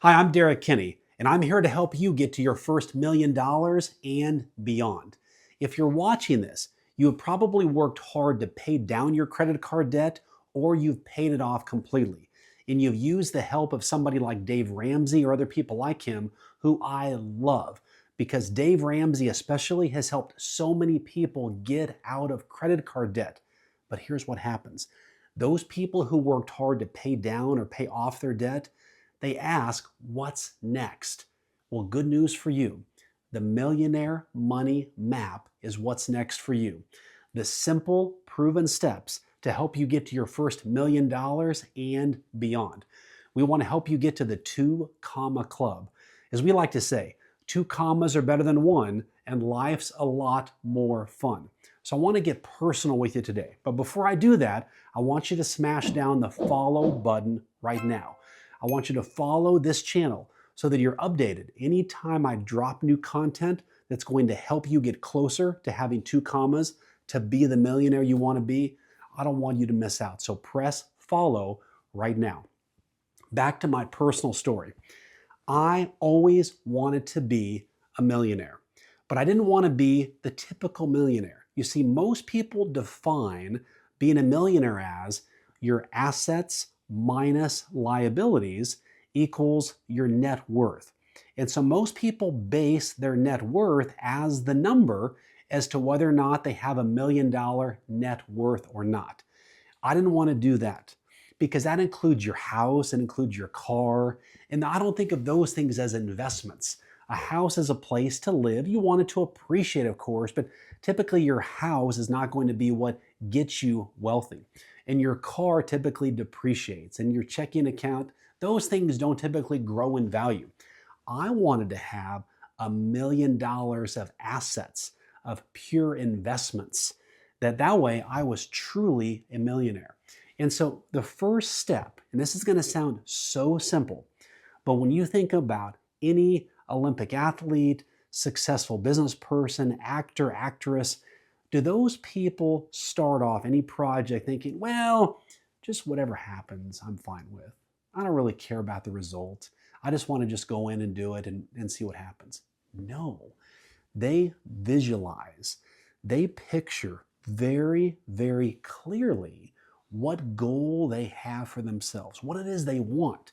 Hi, I'm Derrick Kinney, and I'm here to help you get to your first $1 million and beyond. If you're watching this, you have probably worked hard to pay down your credit card debt or you've paid it off completely. And you've used the help of somebody like Dave Ramsey or other people like him who I love because Dave Ramsey, especially, has helped so many people get out of credit card debt. But here's what happens: those people who worked hard to pay down or pay off their debt, they ask, what's next? Well, good news for you. The Millionaire Money Map is what's next for you. The simple, proven steps to help you get to your first $1 million and beyond. We want to help you get to the 2 comma club. As we like to say, 2 commas are better than one, and life's a lot more fun. So I want to get personal with you today. But before I do that, I want you to smash down the follow button right now. I want you to follow this channel so that you're updated anytime I drop new content that's going to help you get closer to having 2 commas to be the millionaire you want to be. I don't want you to miss out. So press follow right now. Back to my personal story. I always wanted to be a millionaire, but I didn't want to be the typical millionaire. You see, most people define being a millionaire as your assets minus liabilities equals your net worth. And so most people base their net worth as the number as to whether or not they have $1 million net worth or not. I didn't want to do that because that includes your house, it includes your car, and I don't think of those things as investments. A house is a place to live. You want it to appreciate, of course, but typically your house is not going to be what gets you wealthy. And your car typically depreciates, and your checking account, those things don't typically grow in value. I wanted to have $1 million of assets, of pure investments, that way I was truly a millionaire. And so the first step, and this is going to sound so simple, but when you think about any Olympic athlete, successful business person, actor, actress, do those people start off any project thinking, well, just whatever happens, I'm fine with. I don't really care about the result. I just want to just go in and do it and see what happens. No, they visualize, they picture very, very clearly what goal they have for themselves, what it is they want.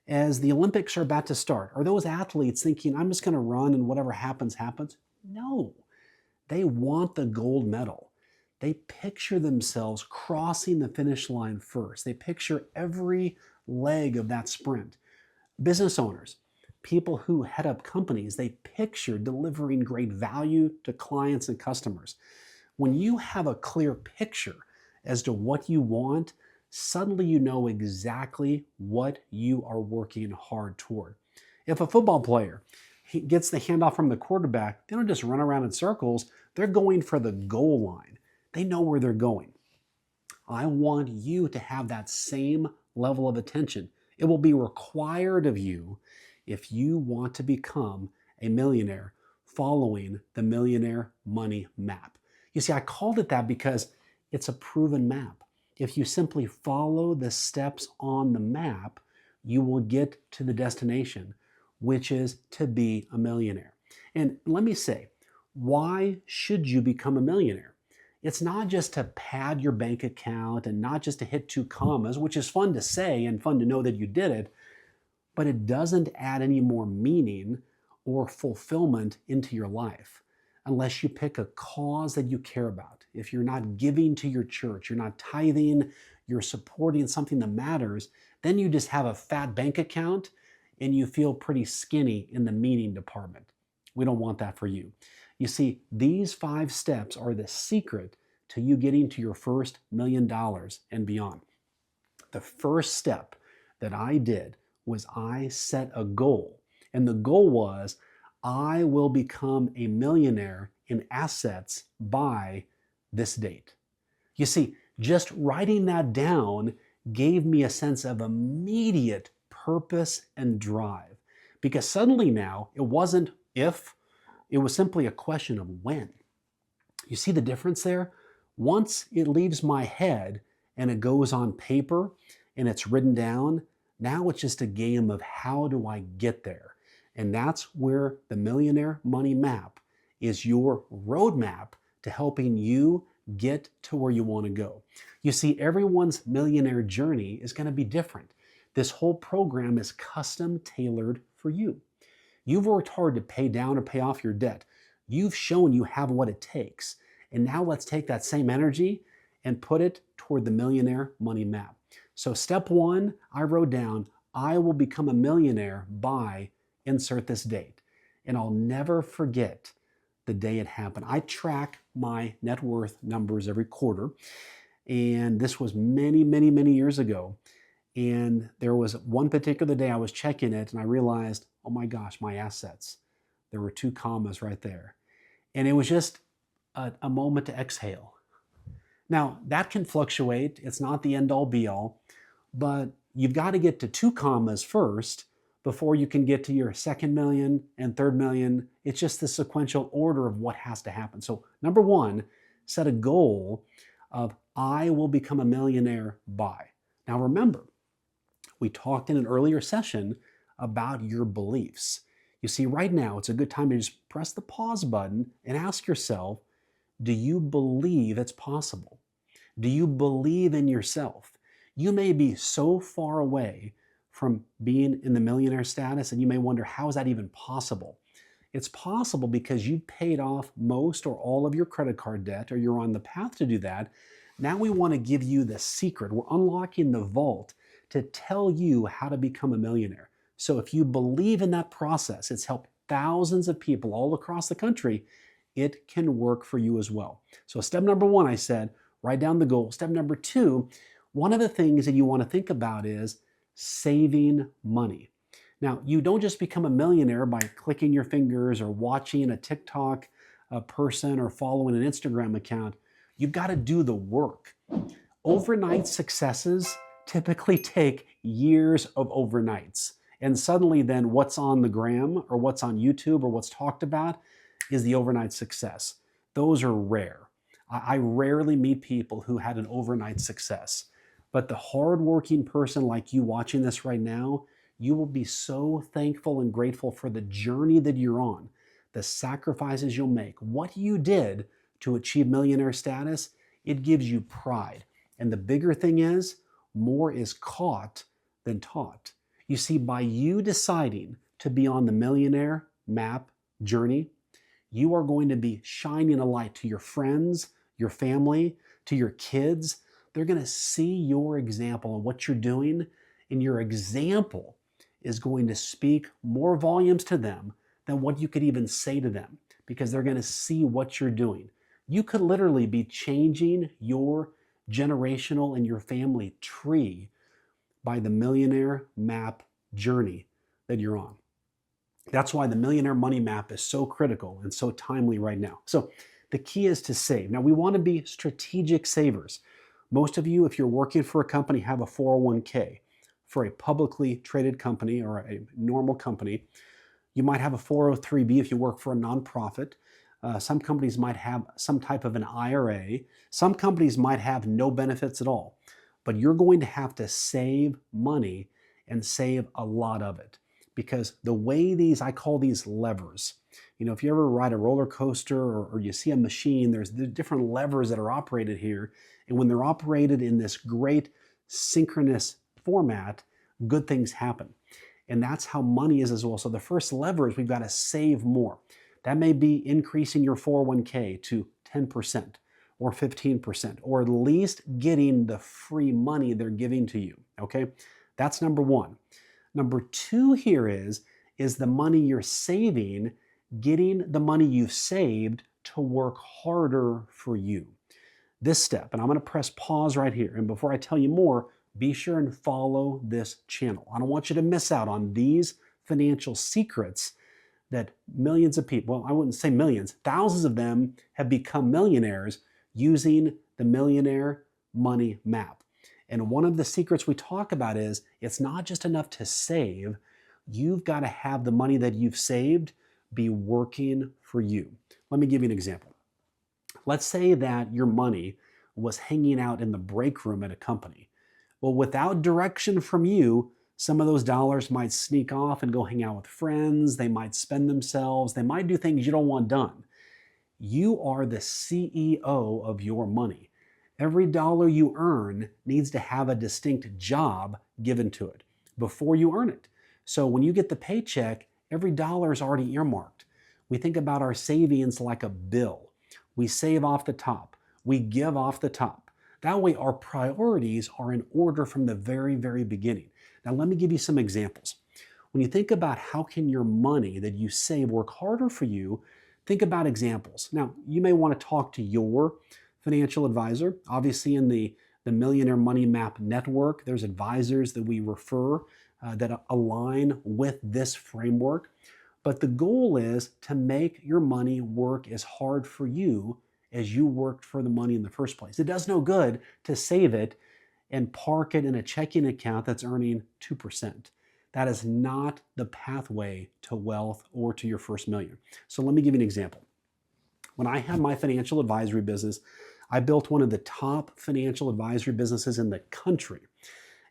As the Olympics are about to start, are those athletes thinking, I'm just going to run and whatever happens, happens? No. They want the gold medal. They picture themselves crossing the finish line first. They picture every leg of that sprint. Business owners, people who head up companies, they picture delivering great value to clients and customers. When you have a clear picture as to what you want, suddenly you know exactly what you are working hard toward. If a football player gets the handoff from the quarterback, they don't just run around in circles. They're going for the goal line. They know where they're going. I want you to have that same level of attention. It will be required of you if you want to become a millionaire following the Millionaire Money Map. You see, I called it that because it's a proven map. If you simply follow the steps on the map, you will get to the destination, which is to be a millionaire. And let me say, why should you become a millionaire? It's not just to pad your bank account and not just to hit 2 commas, which is fun to say and fun to know that you did it, but it doesn't add any more meaning or fulfillment into your life unless you pick a cause that you care about. If you're not giving to your church, you're not tithing, you're supporting something that matters, then you just have a fat bank account and you feel pretty skinny in the meaning department. We don't want that for you. You see, these 5 steps are the secret to you getting to your first $1 million and beyond. The first step that I did was I set a goal. And the goal was I will become a millionaire in assets by this date. You see, just writing that down gave me a sense of immediate purpose and drive. Because suddenly now, it wasn't if, it was simply a question of when. You see the difference there? Once it leaves my head and it goes on paper and it's written down, Now it's just a game of how do I get there? And that's where the Millionaire Money Map is your roadmap to helping you get to where you want to go. You see, everyone's millionaire journey is going to be different. This whole program is custom tailored for you. You've worked hard to pay down or pay off your debt. You've shown you have what it takes. And now let's take that same energy and put it toward the Millionaire Money Map. So step one, I wrote down, I will become a millionaire by insert this date. And I'll never forget the day it happened. I track my net worth numbers every quarter. And this was many, many, many years ago. And there was one particular day I was checking it and I realized, oh my gosh, my assets. There were 2 commas right there. And it was just a moment to exhale. Now, that can fluctuate. It's not the end all be all, but you've got to get to 2 commas first before you can get to your second million and third million. It's just the sequential order of what has to happen. So number one, set a goal of I will become a millionaire by. Now remember, we talked in an earlier session about your beliefs. You see, right now, it's a good time to just press the pause button and ask yourself, do you believe it's possible? Do you believe in yourself? You may be so far away from being in the millionaire status, and you may wonder, how is that even possible? It's possible because you paid off most or all of your credit card debt, or you're on the path to do that. Now we want to give you the secret. We're unlocking the vault to tell you how to become a millionaire. So if you believe in that process, it's helped thousands of people all across the country, it can work for you as well. So step number one, I said, write down the goal. Step number two, one of the things that you want to think about is saving money. Now, you don't just become a millionaire by clicking your fingers or watching a TikTok person or following an Instagram account. You've got to do the work. Overnight successes typically take years of overnights. And suddenly then what's on the gram or what's on YouTube or what's talked about is the overnight success. Those are rare. I rarely meet people who had an overnight success. But the hardworking person like you watching this right now, you will be so thankful and grateful for the journey that you're on, the sacrifices you'll make, what you did to achieve millionaire status. It gives you pride. And the bigger thing is, more is caught than taught. You see, by you deciding to be on the millionaire map journey, you are going to be shining a light to your friends, your family, to your kids. They're going to see your example and what you're doing, and your example is going to speak more volumes to them than what you could even say to them, because they're going to see what you're doing. You could literally be changing your generational and your family tree by the millionaire map journey that you're on. That's why the Millionaire Money Map is so critical and so timely right now. So the key is to save. Now, we want to be strategic savers. Most of you, if you're working for a company, have a 401k. For a publicly traded company or a normal company, you might have a 403b if you work for a nonprofit. Some companies might have some type of an IRA. Some companies might have no benefits at all. But you're going to have to save money and save a lot of it. Because the way I call these levers. You know, if you ever ride a roller coaster or you see a machine, there's different levers that are operated here. And when they're operated in this great synchronous format, good things happen. And that's how money is as well. So the first lever is we've got to save more. That may be increasing your 401k to 10% or 15%, or at least getting the free money they're giving to you, okay? That's number one. Number two here is the money you're saving, getting the money you've saved to work harder for you. This step, and I'm going to press pause right here. And before I tell you more, be sure and follow this channel. I don't want you to miss out on these financial secrets that millions of people, well, I wouldn't say millions, thousands of them have become millionaires using the Millionaire Money Map. And one of the secrets we talk about is it's not just enough to save. You've got to have the money that you've saved be working for you. Let me give you an example. Let's say that your money was hanging out in the break room at a company. Well, without direction from you, Some of those dollars might sneak off and go hang out with friends. They might spend themselves. They might do things you don't want done. You are the CEO of your money. Every dollar you earn needs to have a distinct job given to it before you earn it. So when you get the paycheck, every dollar is already earmarked. We think about our savings like a bill. We save off the top. We give off the top. That way our priorities are in order from the very, very beginning. Now let me give you some examples. When you think about how can your money that you save work harder for you, think about examples. Now, you may want to talk to your financial advisor. Obviously, in the Millionaire Money Map network, there's advisors that we refer that align with this framework. But the goal is to make your money work as hard for you as you worked for the money in the first place. It does no good to save it and park it in a checking account that's earning 2%. That is not the pathway to wealth or to your first million. So let me give you an example. When I had my financial advisory business, I built one of the top financial advisory businesses in the country.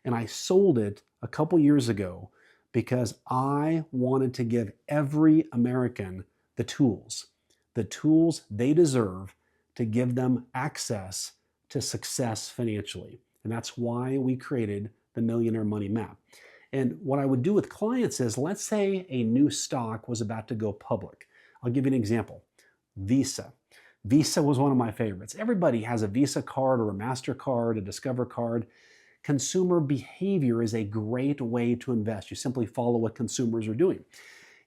And I sold it a couple years ago because I wanted to give every American the tools they deserve to give them access to success financially. And that's why we created the Millionaire Money Map. And what I would do with clients is, let's say a new stock was about to go public. I'll give you an example. Visa. Visa was one of my favorites. Everybody has a Visa card or a MasterCard, a Discover card. Consumer behavior is a great way to invest. You simply follow what consumers are doing.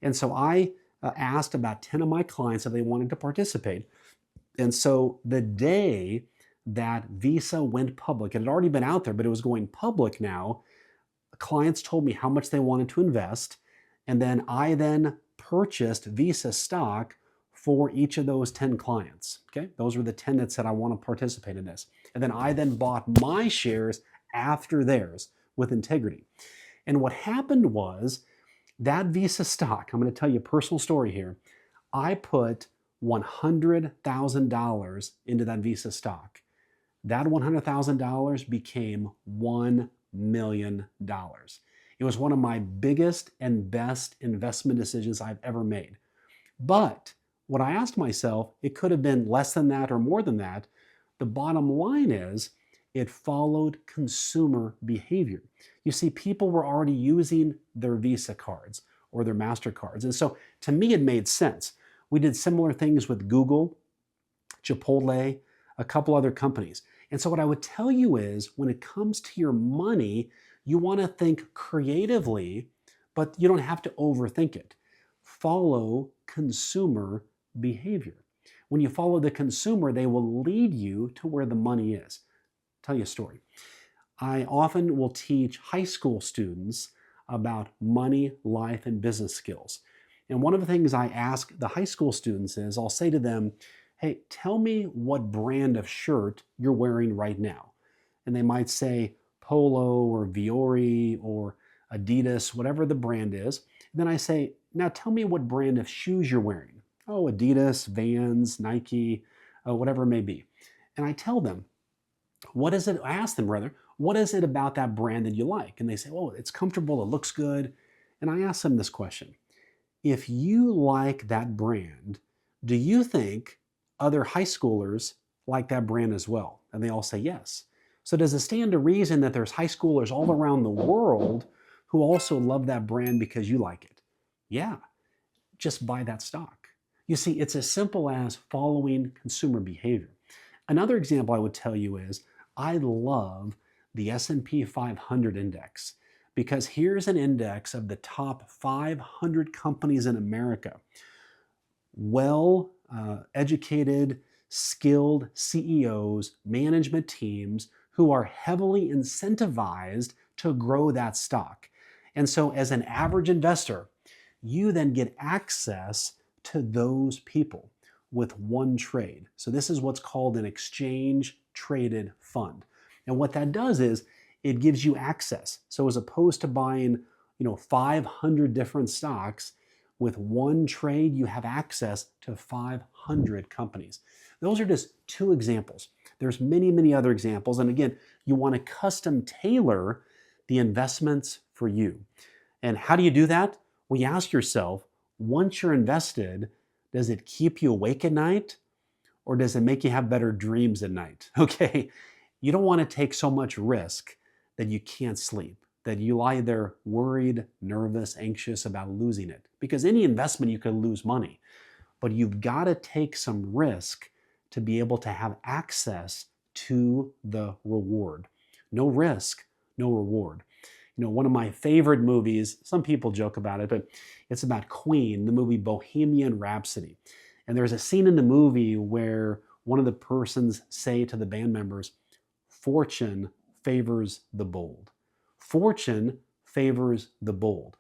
And so I asked about 10 of my clients if they wanted to participate. And so the day that Visa went public, it had already been out there, but it was going public now, clients told me how much they wanted to invest, and then I purchased Visa stock for each of those 10 clients. Okay, those were the 10 that said I want to participate in this. And then I bought my shares after theirs with integrity. And what happened was that Visa stock, I'm going to tell you a personal story here. I put $100,000 into that Visa stock. That $100,000 became $1 million. It was one of my biggest and best investment decisions I've ever made. But what I asked myself, it could have been less than that or more than that. The bottom line is it followed consumer behavior. You see, people were already using their Visa cards or their MasterCards. And so to me, it made sense. We did similar things with Google, Chipotle, a couple other companies. And so what I would tell you is when it comes to your money, you want to think creatively, but you don't have to overthink it. Follow consumer behavior. When you follow the consumer, they will lead you to where the money is. I'll tell you a story. I often will teach high school students about money, life, and business skills. And one of the things I ask the high school students is I'll say to them, hey, tell me what brand of shirt you're wearing right now. And they might say Polo or Viore or Adidas, whatever the brand is. And then I say, now tell me what brand of shoes you're wearing. Oh, Adidas, Vans, Nike, whatever it may be. And I tell them, I ask them rather, what is it about that brand that you like? And they say, oh, it's comfortable, it looks good. And I ask them this question. If you like that brand, do you think other high schoolers like that brand as well? And they all say yes. So does it stand to reason that there's high schoolers all around the world who also love that brand because you like it? Yeah, just buy that stock. You see, it's as simple as following consumer behavior. Another example I would tell you is I love the S&P 500 index because here's an index of the top 500 companies in America. Educated, skilled CEOs, management teams who are heavily incentivized to grow that stock. And so as an average investor, you then get access to those people with one trade. So this is what's called an exchange traded fund. And what that does is it gives you access. So as opposed to buying, 500 different stocks, with one trade, you have access to 500 companies. Those are just two examples. There's many, many other examples. And again, you want to custom tailor the investments for you. And how do you do that? Well, you ask yourself, once you're invested, does it keep you awake at night or does it make you have better dreams at night? Okay. You don't want to take so much risk that you can't sleep, that you lie there worried, nervous, anxious about losing it. Because any investment, you could lose money, but you've got to take some risk to be able to have access to the reward. No risk, no reward. One of my favorite movies, some people joke about it, but it's about Queen, the movie Bohemian Rhapsody. And there's a scene in the movie where one of the persons say to the band members, fortune favors the bold. Fortune favors the bold.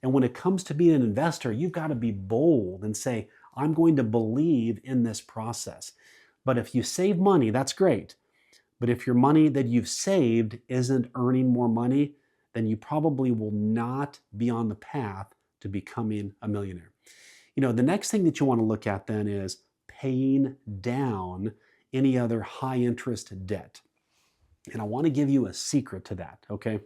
And when it comes to being an investor, you've got to be bold and say, I'm going to believe in this process. But if you save money, that's great. But if your money that you've saved isn't earning more money, then you probably will not be on the path to becoming a millionaire. The next thing that you want to look at then is paying down any other high interest debt. And I want to give you a secret to that, okay?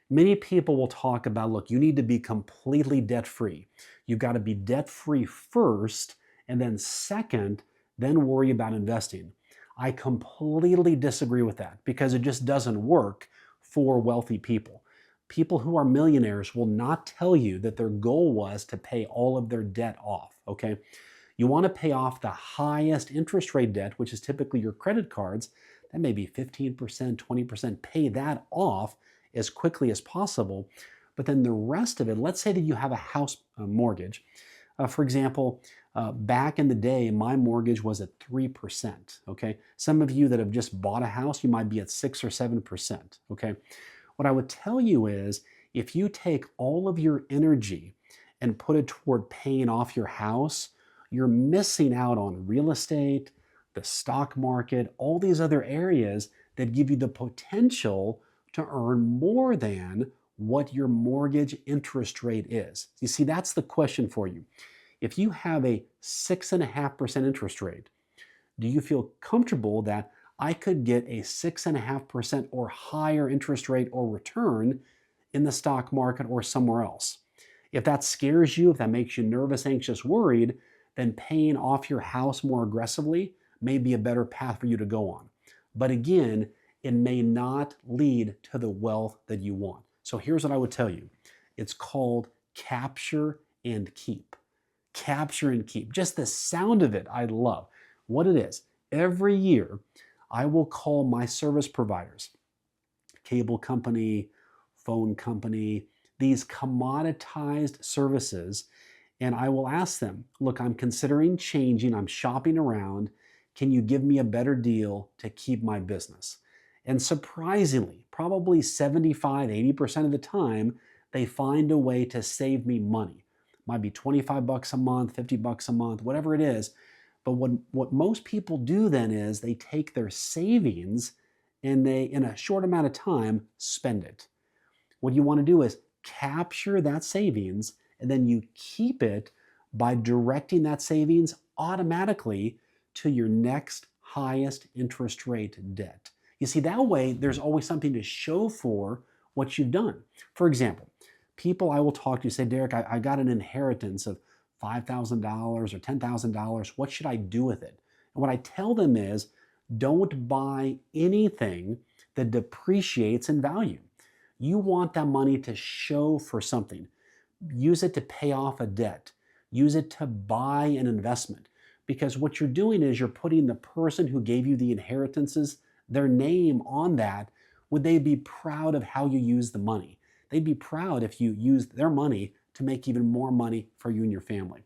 Many people will talk about, look, you need to be completely debt-free. You've got to be debt-free first, and then second, then worry about investing. I completely disagree with that because it just doesn't work for wealthy people. People who are millionaires will not tell you that their goal was to pay all of their debt off, okay? You want to pay off the highest interest rate debt, which is typically your credit cards. That may be 15%, 20%. Pay that off as quickly as possible. But then the rest of it, let's say that you have a house mortgage. For example, back in the day, my mortgage was at 3%, okay? Some of you that have just bought a house, you might be at 6 or 7%, okay? What I would tell you is if you take all of your energy and put it toward paying off your house, you're missing out on real estate, the stock market, all these other areas that give you the potential to earn more than what your mortgage interest rate is. You see, that's the question for you. If you have a 6.5% interest rate, do you feel comfortable that I could get a 6.5% or higher interest rate or return in the stock market or somewhere else? If that scares you, if that makes you nervous, anxious, worried, then paying off your house more aggressively may be a better path for you to go on. But again, it may not lead to the wealth that you want. So here's what I would tell you. It's called capture and keep. Capture and keep. Just the sound of it, I love. What it is, every year, I will call my service providers, cable company, phone company, these commoditized services, and I will ask them, look, I'm considering changing, I'm shopping around. Can you give me a better deal to keep my business? And surprisingly, probably 75, 80% of the time, they find a way to save me money. Might be 25 bucks a month, 50 bucks a month, whatever it is. But what most people do then is they take their savings and they, in a short amount of time, spend it. What you want to do is capture that savings and then you keep it by directing that savings automatically to your next highest interest rate debt. You see, that way there's always something to show for what you've done. For example, people I will talk to say, Derrick, I got an inheritance of $5,000 or $10,000. What should I do with it? And what I tell them is, don't buy anything that depreciates in value. You want that money to show for something. Use it to pay off a debt. Use it to buy an investment. Because what you're doing is you're putting the person who gave you the inheritances, their name on that. Would they be proud of how you use the money? They'd be proud if you used their money to make even more money for you and your family.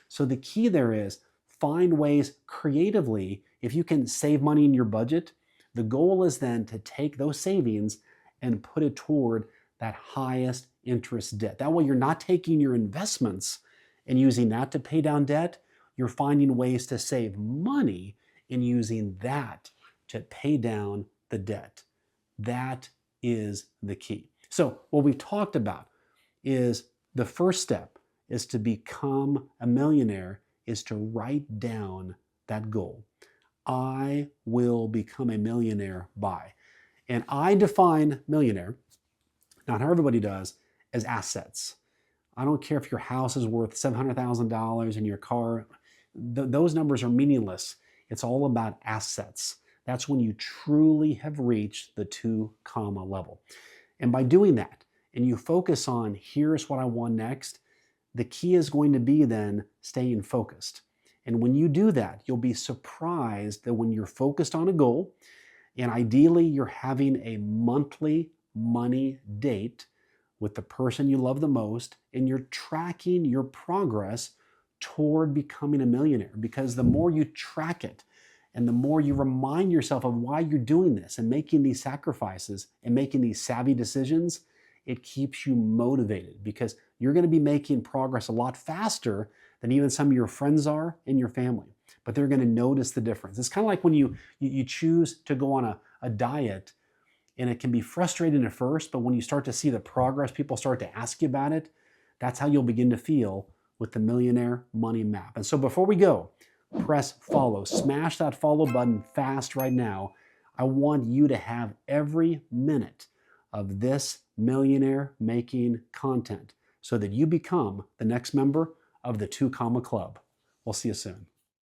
So the key there is find ways creatively, if you can save money in your budget, the goal is then to take those savings and put it toward that highest interest debt. That way you're not taking your investments and using that to pay down debt. You're finding ways to save money and using that to pay down the debt. That is the key. So what we've talked about is the first step is to become a millionaire is to write down that goal. I will become a millionaire by. And I define millionaire not how everybody does, as assets. I don't care if your house is worth $700,000 and your car, those numbers are meaningless. It's all about assets. That's when you truly have reached the 2 comma level. And by doing that, and you focus on here's what I want next, the key is going to be then staying focused. And when you do that, you'll be surprised that when you're focused on a goal, and ideally you're having a monthly money date with the person you love the most, and you're tracking your progress toward becoming a millionaire. Because the more you track it, and the more you remind yourself of why you're doing this and making these sacrifices and making these savvy decisions, it keeps you motivated because you're going to be making progress a lot faster than even some of your friends are in your family. But they're going to notice the difference. It's kind of like when you choose to go on a diet, and it can be frustrating at first, but when you start to see the progress, people start to ask you about it, that's how you'll begin to feel with the Millionaire Money Map. And so before we go, press follow. Smash that follow button fast right now. I want you to have every minute of this millionaire making content so that you become the next member of the 2 Comma Club. We'll see you soon.